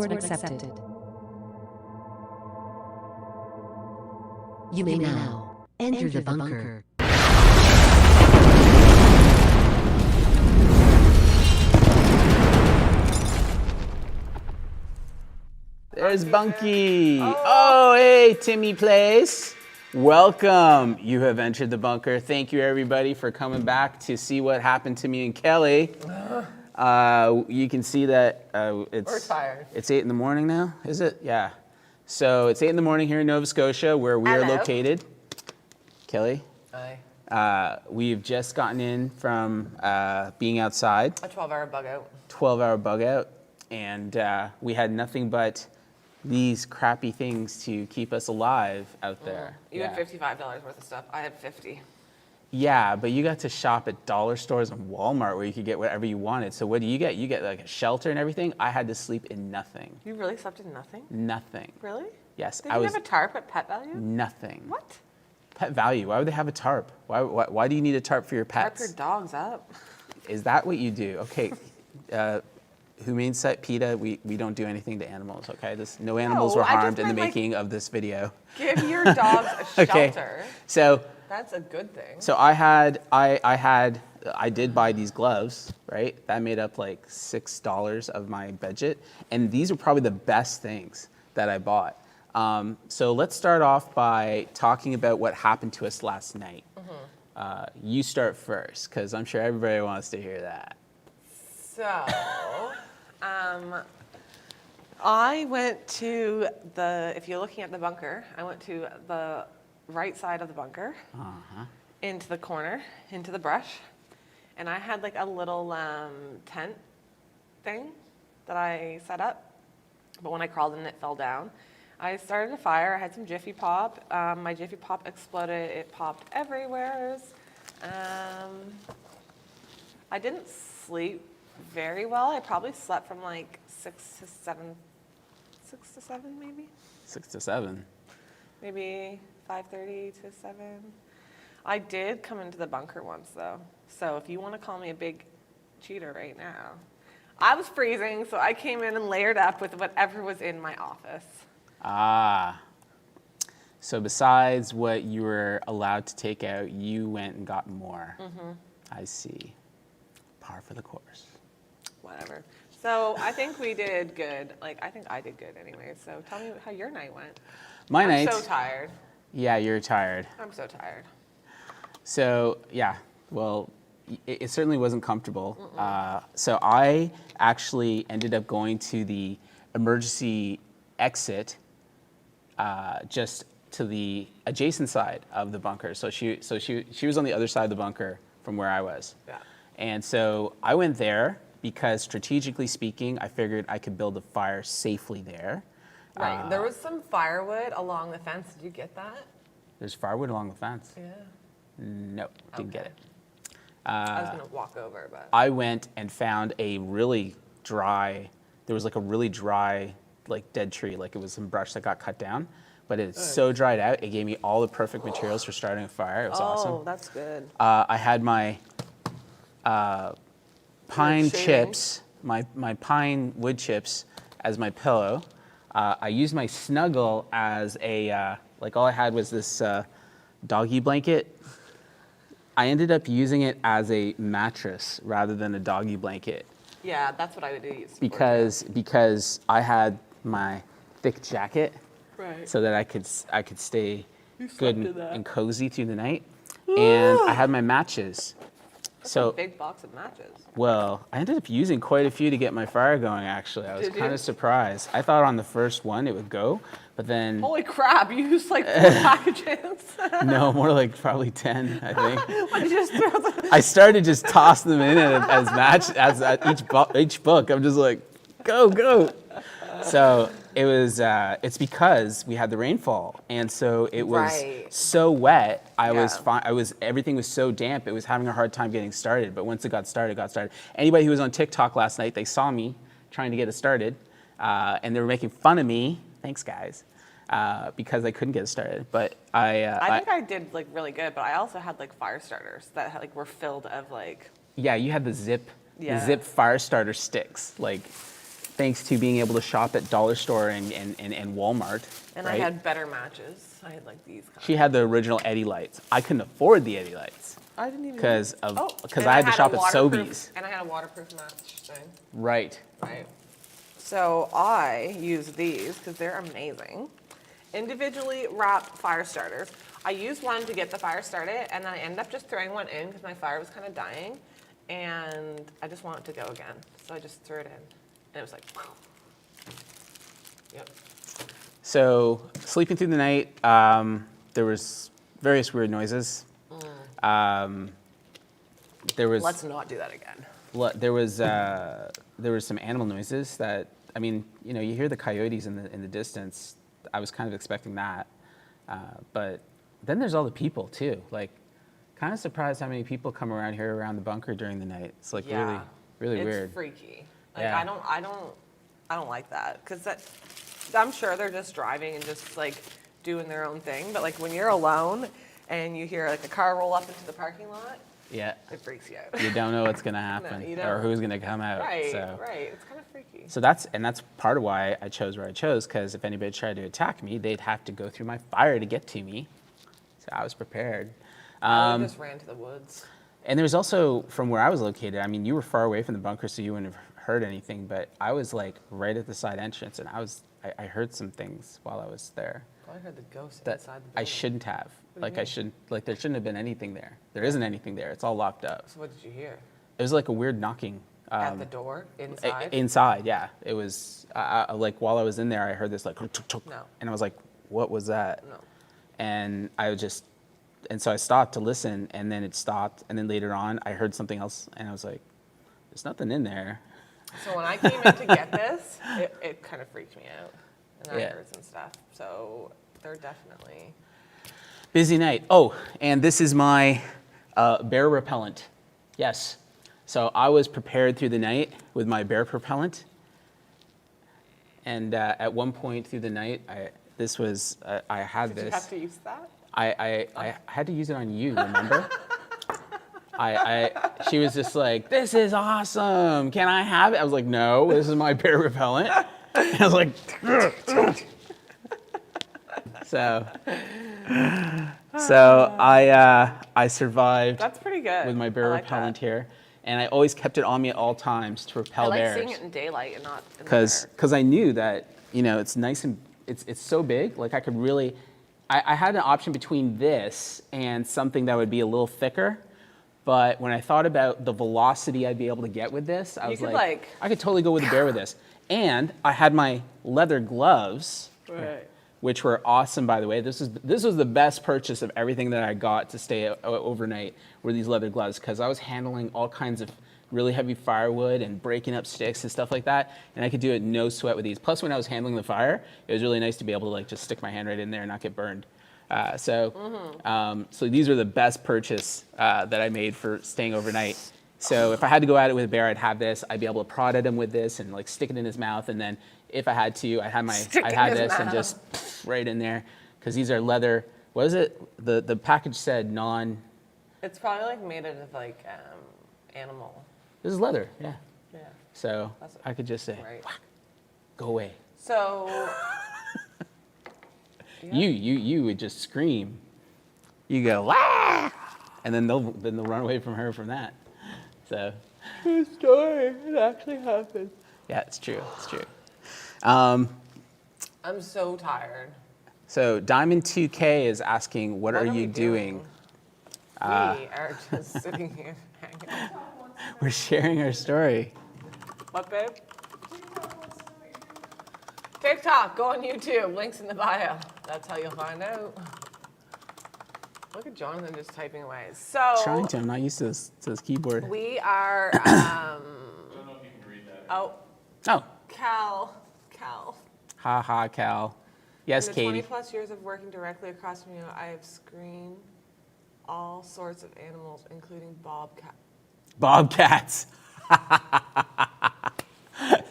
Password accepted. You may now enter the bunker. There's Bunky. Oh, hey, Timmy Place. Welcome. You have entered the bunker. Thank you, everybody, for coming back to see what happened to me and Kelly. You can see that We're tired. It's 8 in the morning now, is it? Yeah. So it's 8 in the morning here in Nova Scotia, where we are located. Kelly? Aye. We've just gotten in from being outside. A 12-hour bug out. 12-hour bug out. And we had nothing but these crappy things to keep us alive out there. You had $55 worth of stuff. I had 50. Yeah, but you got to shop at dollar stores and Walmart where you could get whatever you wanted. So what do you get? You get like a shelter and everything. I had to sleep in nothing. You really slept in nothing? Nothing. Really? Yes. Did you have a tarp at Pet Value? Nothing. What? Pet Value. Why would they have a tarp? Why do you need a tarp for your pets? Tarp your dogs up. Is that what you do? Okay. Humane Site PETA, we don't do anything to animals, okay? No animals were harmed in the making of this video. Give your dogs a Okay. shelter. So That's a good thing. So I did buy these gloves, right? That made up like $6 of my budget. And these are probably the best things that I bought. So let's start off by talking about what happened to us last night. You start first, because I'm sure everybody wants to hear that. So, I went to if you're looking at the bunker, I went to the right side of the bunker, into the corner, into the brush, and I had like a little tent thing that I set up, but when I crawled in, it fell down. I started a fire. I had some Jiffy Pop. My Jiffy Pop exploded. It popped everywhere. I didn't sleep very well. I probably slept from like 6 to 7 maybe. 6 to 7. Maybe 5:30 to 7. I did come into the bunker once though. So if you want to call me a big cheater right now, I was freezing, so I came in and layered up with whatever was in my office. So besides what you were allowed to take out, you went and got more. I see. Par for the course. Whatever. So I think we did good. Like, I think I did good anyway. So tell me how your night went. I'm so tired. Yeah, you're tired. I'm so tired. So, yeah, well, it certainly wasn't comfortable. So I actually ended up going to the emergency exit just to the adjacent side of the bunker. So she was on the other side of the bunker from where I was. Yeah. And so I went there because strategically speaking, I figured I could build a fire safely there. Right. There was some firewood along the fence. Did you get that? There's firewood along the fence. Yeah. No, didn't get it. I was going to walk over, but. I went and found a really dry, there was like a really dry, like dead tree, like it was some brush that got cut down, but it's so dried out, it gave me all the perfect materials for starting a fire. It was awesome. Oh, that's good. I had my pine chips, my pine wood chips as my pillow. I used my snuggle as a, like all I had was this doggy blanket. I ended up using it as a mattress rather than a doggy blanket. Yeah, that's what I would use. Because I had my thick jacket, right, so that I could stay good and cozy through the night, and I had my matches. That's a big box of matches. Well, I ended up using quite a few to get my fire going, actually. I was kind of surprised. I thought on the first one it would go, but then... Holy crap, you used like 4 packages. No, more like probably 10, I think. Why did you just throw them? I started just tossing them in as each book. I'm just like, go. So it was, it's because we had the rainfall, and so it was so wet. Everything was so damp. It was having a hard time getting started. But once it got started, Anybody who was on TikTok last night, they saw me trying to get it started, and they were making fun of me. Thanks, guys, because I couldn't get it started. But I think I did like really good. But I also had like fire starters that like were filled of like. Yeah, you had the zip fire starter sticks, like. thanks to being able to shop at dollar store and Walmart. And right? I had better matches. I had like these kinds. She had the original Eddie lights. I couldn't afford the Eddie lights I didn't even because and I had to shop a at waterproof- Sobeys. And I had a waterproof match thing. Right. Right. So I use these because they're amazing. Individually wrapped fire starters. I used one to get the fire started, and then I ended up just throwing one in because my fire was kind of dying, and I just want it to go again. So I just threw it in, and it was like, whew. Yep. So sleeping through the night, there was various weird noises. There was. Let's not do that again. There was some animal noises that, I mean, you know, you hear the coyotes in the distance. I was kind of expecting that, but then there's all the people too. Like, kind of surprised how many people come around here around the bunker during the night. It's like really weird. It's freaky. Like Yeah. I don't like that because I'm sure they're just driving and just like doing their own thing. But like when you're alone and you hear like a car roll up into the parking lot, Yeah. it freaks you out. You don't know what's gonna happen you or don't. who's gonna come out. Right, So. right. It's kind of freaky. So that's part of why I chose where I chose, because if anybody tried to attack me, they'd have to go through my fire to get to me. So I was prepared. I just ran to the woods. And there was also, from where I was located, I mean, you were far away from the bunker, so you wouldn't have heard anything, but I was like right at the side entrance, and I heard some things while I was there Probably heard the ghost that inside the building. I shouldn't have. do Like you I shouldn't, like there shouldn't have been anything there. There isn't anything there. It's all locked up. So what did you hear? It was like a weird knocking. At the door? Inside? Inside, yeah. It was like while I was in there, I heard this like, No. and I was like, what was that? No. And so I stopped to listen, and then it stopped, and then later on, I heard something else, and I was like, there's nothing in there. So when I came in to get this, it kind of freaked me out. And I Yeah. heard some stuff. So they're definitely... Busy night. Oh, and this is my bear repellent. Yes. So I was prepared through the night with my bear repellent. And at one point through the night, I had Did this. you have to use that? I had to use it on you, remember? She was just like, this is awesome. Can I have it? I was like, no, this is my bear repellent. And I was like, so I survived. That's pretty good. With my bear I like repellent that. here. And I always kept it on me at all times to I repel like bears. seeing it in daylight and not in the dark. Because I knew that, you know, it's nice and it's so big. Like I could really, I had an option between this and something that would be a little thicker. But when I thought about the velocity I'd be able to get with this, I was like, I could totally go with the bear with this. And I had my leather gloves, Right. which were awesome, by the way. This was the best purchase of everything that I got to stay overnight, were these leather gloves, because I was handling all kinds of really heavy firewood and breaking up sticks and stuff like that, and I could do it no sweat with these. Plus, when I was handling the fire, it was really nice to be able to like just stick my hand right in there and not get burned. So these are the best purchase that I made for staying overnight. So if I had to go at it with a bear, I'd have this. I'd be able to prod at him with this and like stick it in his mouth, and then if I had to, I'd have this and just right in there, because these are leather. What is it? The package said non. It's probably like made out of like animal. This is leather, yeah. Yeah. So That's I could just say, right. "Whack, go away." So You would just scream. You go, "Wah!" And then they'll run away from her from that. So true story. It actually happened. Yeah, it's true. It's true. I'm so tired. So Diamond 2K is asking, what are you doing? We are just sitting here hanging out. We're sharing our story. What, babe? TikTok, go on YouTube. Links in the bio. That's how you'll find out. Look at Jonathan just typing away. So Trying to. I'm not used to this keyboard. we are. I don't know if you can read that. Oh, Oh, Cal. ha ha, Cal. Yes, In the Katie. 20 plus years of working directly across from you, I have screened all sorts of animals, including bobcat. Bobcats.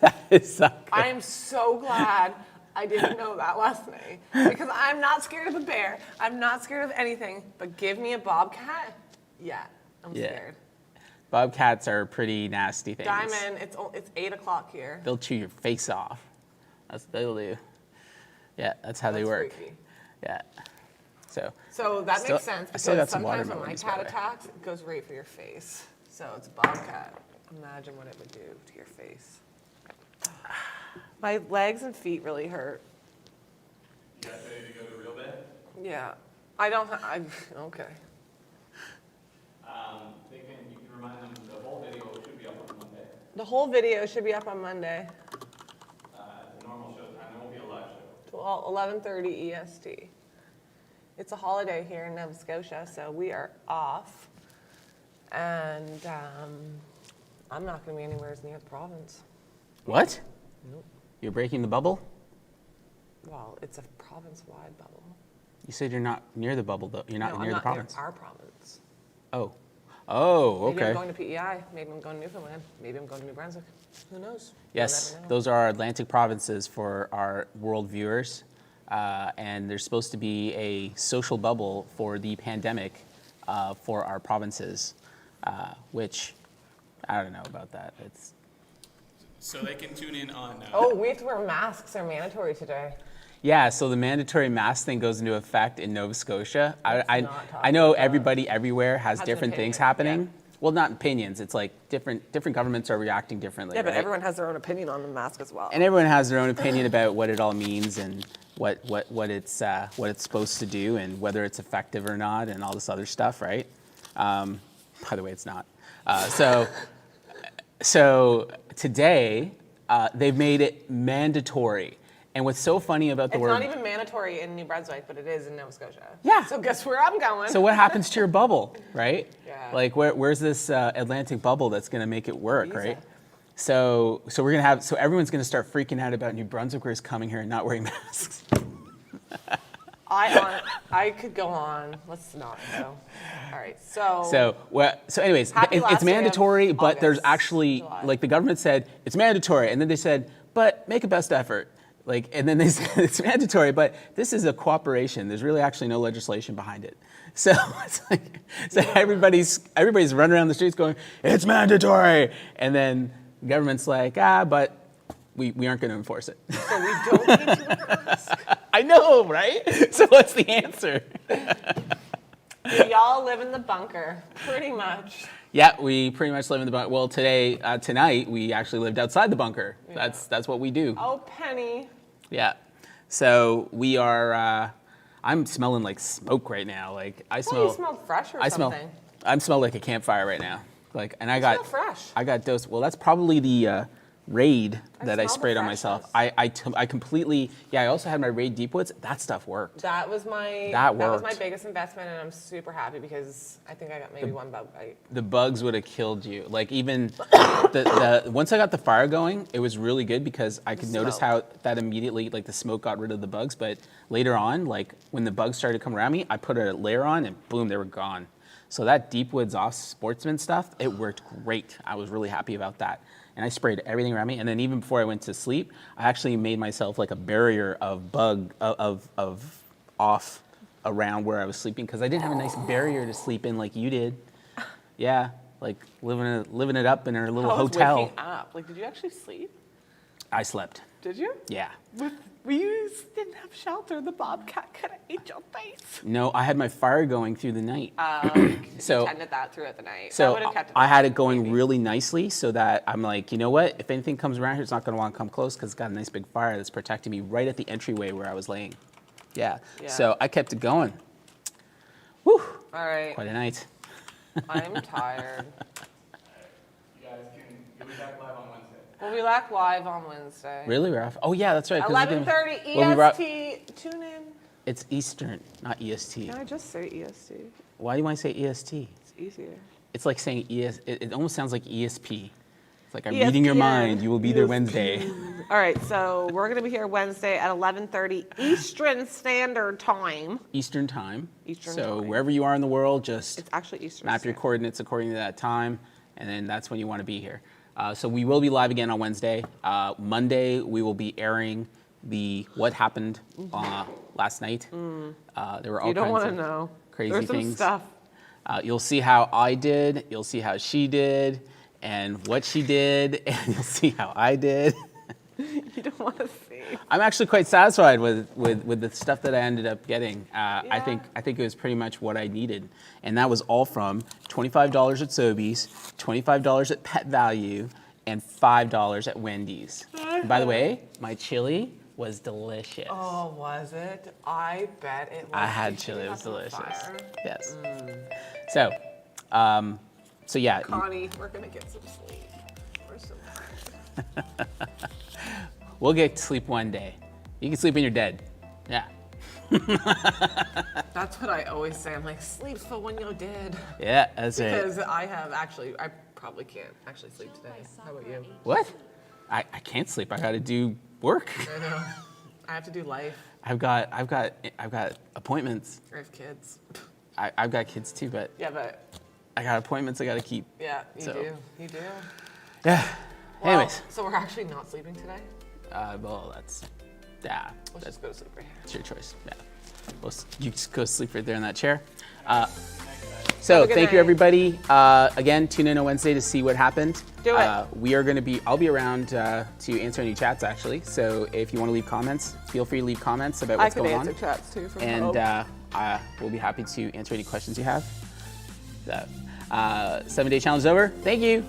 That is so good. I am so glad I didn't know that last night, because I'm not scared of a bear. I'm not scared of anything, but give me a bobcat. Yeah, I'm Yeah. scared. Bobcats are pretty nasty things. Diamond, it's 8 o'clock here. They'll chew your face off. That's what they'll do. Yeah, that's how they work. Freaky. Yeah. So that Still- makes sense I still because got some sometimes when watermelon my juice, cat by the way. attacks, it goes right for your face. So it's a bobcat. Imagine what it would do to your face. My legs and feet really hurt. You guys ready to go to real bed? Yeah. I don't, okay. You can remind them the whole video should be up on Monday. The whole video should be up on Monday, The normal show time. There won't be a live show. 11:30 EST. It's a holiday here in Nova Scotia, so we are off. And I'm not going to be anywhere near the province. what? Nope. You're breaking the bubble? Well, it's a province-wide bubble. You said you're not near the bubble, though. You're not No, near I'm the not province. near our province. Oh. Oh, Maybe I'm okay. going to PEI. Maybe I'm going to Newfoundland. Maybe I'm going to New Brunswick. Who knows? Yes, You'll never know. those are Atlantic provinces for our world viewers. And there's supposed to be a social bubble for the pandemic for our provinces, which I don't know about that. It's So they can tune in on. Oh, we have to wear masks. They're mandatory today. Yeah, so the mandatory mask thing goes into effect in Nova Scotia. Let's I not talk know about that. everybody everywhere has Has an different things opinion, happening. yeah. Well, not opinions. It's like different governments are reacting differently. Yeah, but right? everyone has their own opinion on the mask as well. And everyone has their own opinion about what it all means and what it's supposed to do and whether it's effective or not and all this other stuff, right? By the way, it's not. So today they've made it mandatory. And what's so funny about the It's word not even mandatory in New Brunswick, but it is in Nova Scotia. Yeah. So guess where I'm going? so what happens to your bubble, right? Yeah. Like where's this Atlantic bubble that's going to make it work, Visa. right? So we're gonna have everyone's going to start freaking out about New Brunswickers coming here and not wearing masks. I could go on. Let's not go. All right. So anyways, Happy last it's day of mandatory, but there's August, actually July. like the government said it's mandatory, and then they said, but make a best effort. Like, and then they said it's mandatory, but this is a cooperation. There's really actually no legislation behind it. So it's like, everybody's running around the streets going, it's mandatory, and then the government's like, but we aren't going to enforce it. So we don't need to wear a mask. I know, right? So what's the answer? We all live in the bunker, pretty much. Yeah, we pretty much live in the bunker. Well, tonight, we actually lived outside the bunker. Yeah. That's what we do. Oh, Penny. Yeah. So we are. I'm smelling like smoke right now. Like I Oh, smell. you smelled fresh or I something. smell like a campfire right now. Like, and I smell got. fresh. I got dosed. Well, that's probably the Raid that I smell the sprayed on myself. freshness. I completely. Yeah, I also had my Raid Deep Woods. That stuff worked. That was my That was my worked. biggest investment, and I'm super happy because I think I got maybe one bug bite. The bugs would have killed you. Like even the once I got the fire going, it was really good because I could notice how that immediately like the smoke got rid of the bugs. But later on, like when the bugs started to come around me, I put a layer on and boom, they were gone. So that Deep Woods Off Sportsman stuff, it worked great. I was really happy about that. And I sprayed everything around me. And then even before I went to sleep, I actually made myself like a barrier of bug of off around where I was sleeping because I didn't have a nice barrier to sleep in like you did. Yeah, like living it up in our little I was hotel. waking up. Like, did you actually sleep? I slept. Did you? Yeah. We didn't have shelter. The bobcat could have ate your face. No, I had my fire going through the night. So So- tended that throughout the night. That So would have kept it I had alive, it going maybe. really nicely so that I'm like, you know what? If anything comes around here, it's not going to want to come close because it's got a nice big fire that's protecting me right at the entryway where I was laying. Yeah. Yeah. So I kept it going. Whew. All right. Quite a night. I'm tired. You guys you'll be back live on Wednesday. We'll be back live on Wednesday. Really? We're off? Oh, yeah, that's right. 'cause we're gonna- 11:30 well, we brought- EST. Tune in. It's Eastern, not EST. Can I just say EST? Why do you want to say EST? It's easier. It's like saying it almost sounds like ESP. It's like I'm reading your ESPN. mind. You will be there Wednesday. All right, so we're going to be here Wednesday at 11:30 Eastern Standard Time. Eastern time. Eastern so time. wherever you are in the world, just It's actually Eastern map your Standard. coordinates according to that time, and then that's when you want to be here. So we will be live again on Wednesday. Monday, we will be airing the what happened last night. There were all You don't kinds want to of know. crazy There's some things. stuff. You'll see how I did, you'll see how she did, and what she did, and you'll see how I did. You don't want to see. I'm actually quite satisfied with the stuff that I ended up getting. I think it was pretty much what I needed, and that was all from $25 at Sobeys, $25 at Pet Value, and $5 at Wendy's. And by the way, my chili was delicious. Oh, was it? I bet it was. I had Did chili. you It was have it on delicious. fire? Yes. Mm. So yeah. Connie, we're gonna get some sleep. We're so tired. We'll get to sleep one day. You can sleep when you're dead. Yeah. That's what I always say. I'm like, sleep for when you're dead. Yeah, that's right. Because I probably can't actually sleep today. How about you? What? I can't sleep. I got to do work. I know. I have to do life. I've got appointments. I have kids. I've got kids too, but Yeah, but I got appointments I got to keep. yeah, you So- do. You do. Yeah. Well, Anyways, so we're actually not sleeping today? well, yeah, Let's just go to sleep right here. it's your choice. Yeah. Well, you just go sleep right there in that chair. Have So a good thank you, night. everybody. Again, tune in on Wednesday to see what happened. Do it. I'll be around to answer any chats, actually. So if you want to leave comments, feel free to leave comments about what's going on. chats too from And we'll be happy to answer any questions you have. So, 7-day challenge is over. Thank you.